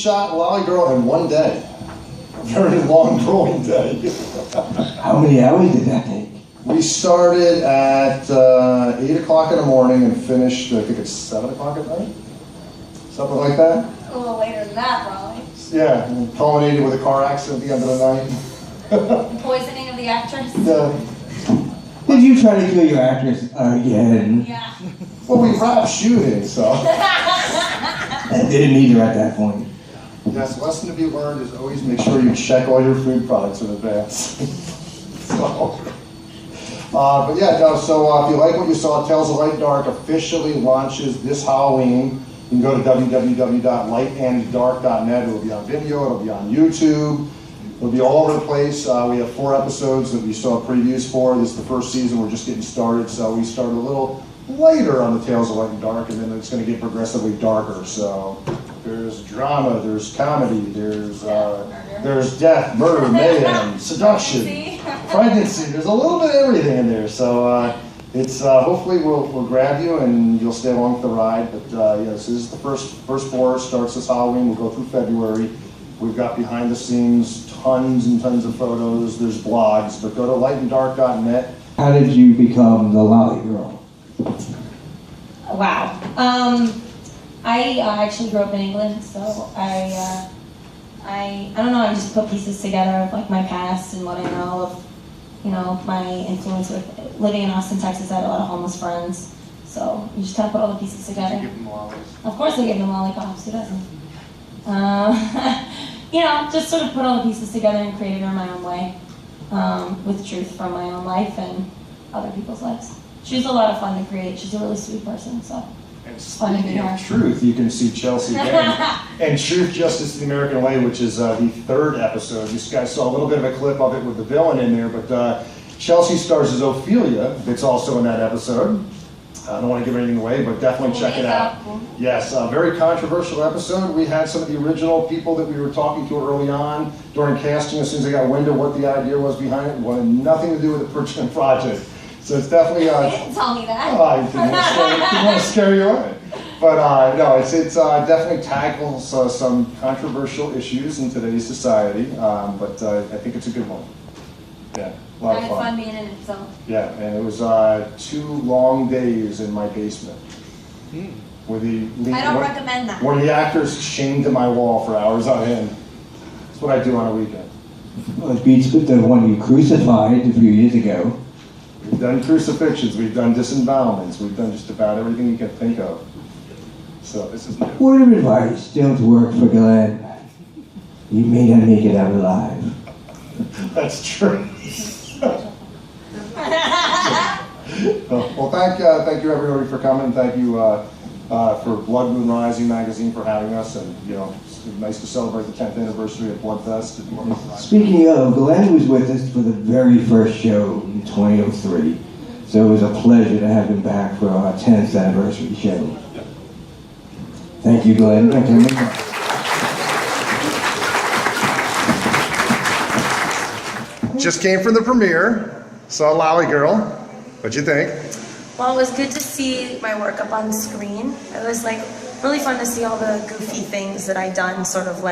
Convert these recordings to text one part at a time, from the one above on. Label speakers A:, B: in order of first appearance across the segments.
A: shot Lolli Girl in one day. A very long growing day.
B: How many hours did that take?
A: We started at 8 o'clock in the morning and finished, I think it's 7 o'clock at night? Something like that?
C: A little later than that, probably.
A: Yeah, and culminated with a car accident at the end of the night.
C: Poisoning of the actress?
B: Did you try to kill your actress again?
C: Yeah.
A: Well, we wrapped shooting, so.
B: I didn't need her at that point.
A: Yes, lesson to be learned is always make sure you check all your food products in advance. So, but yeah, no, so if you like what you saw, Tales of Light and Dark officially launches this Halloween. You can go to www.lightanddark.net. It'll be on Vimeo, it'll be on YouTube. It'll be all over the place. We have 4 episodes that we saw previews for. This is the first season. We're just getting started. So we started a little later on the Tales of Light and Dark, and then it's going to get progressively darker. So there's drama, there's comedy, there's death, murder, mayhem, seduction, pregnancy. There's a little bit of everything in there. So it's hopefully we'll grab you and you'll stay along for the ride. But yes, this is the first 4. Starts this Halloween. We'll go through February. We've got behind the scenes tons and tons of photos. There's blogs, but go to lightanddark.net.
B: How did you become the Lolli Girl?
C: Wow. I actually grew up in England, so I don't know, I just put pieces together of like my past and what I know of, my influence with living in Austin, Texas. I had a lot of homeless friends, so you just kind of put all the pieces together.
A: Did you give them lollies?
C: Of course I gave them lollipops, who doesn't? Just sort of put all the pieces together and created her in my own way, with truth from my own life and other people's lives. She was a lot of fun to create. She's a really sweet person, so.
A: And
C: fun to be
A: speaking
C: her.
A: of truth, you can see Chelsea again. And Truth, Justice, the American Way, which is the 3rd episode. You guys saw a little bit of a clip of it with the villain in there, but Chelsea stars as Ophelia. It's also in that episode. I don't want to give anything away, but definitely check it out. Yes, a very controversial episode. We had some of the original people that we were talking to early on during casting. As soon as I got wind of what the idea was behind it, it wanted nothing to do with the Pritchard project. So it's definitely.
C: You didn't tell me that.
A: I didn't want to scare you away. But no, it's definitely tackles some controversial issues in today's society. But I think it's a good one. Yeah, a lot of
C: I had
A: fun.
C: fun being in it, so.
A: Yeah, and it was 2 long days in my basement. Where
C: I don't recommend that.
A: Where the actors chained to my wall for hours on end. That's what I do on a weekend.
B: Well, it beats with the one you crucified a few years ago.
A: We've done crucifixions, we've done disembowelments, we've done just about everything you can think of. So this is new.
B: Word of advice, don't work for Glenn. You may not make it out alive.
A: That's true. Well, thank you everybody for coming. Thank you for Blood Moon Rising magazine for having us, and it's nice to celebrate the 10th anniversary of Bloodfest.
B: Speaking of, Glenn was with us for the very first show in 2003, so it was a pleasure to have him back for our 10th anniversary show. Thank you, Glenn. Thank you.
A: Just came from the premiere, saw Lolli Girl. What'd you think?
D: Well, it was good to see my work up on screen. It was really fun to see all the goofy things that I'd done, sort of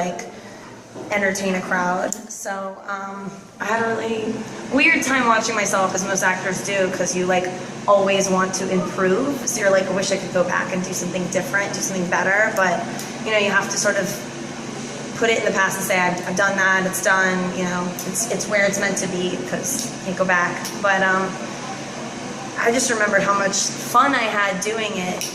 D: entertain a crowd. So I had a really weird time watching myself, as most actors do, because you always want to improve. So you're I wish I could go back and do something different, do something better. But you have to sort of put it in the past and say, I've done that, it's done, it's where it's meant to be, because you can't go back. But I just remembered how much fun I had doing it.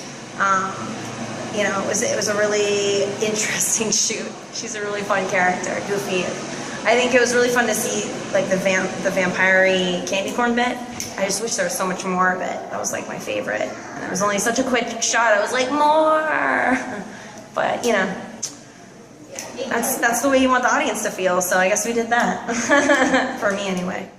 D: It was a really interesting shoot. She's a really fun character, goofy. I think it was really fun to see the vampire-y candy corn bit. I just wish there was so much more of it. That was my favorite. And it was only such a quick shot. I was like, more. But that's the way you want the audience to feel. So I guess we did that for me anyway.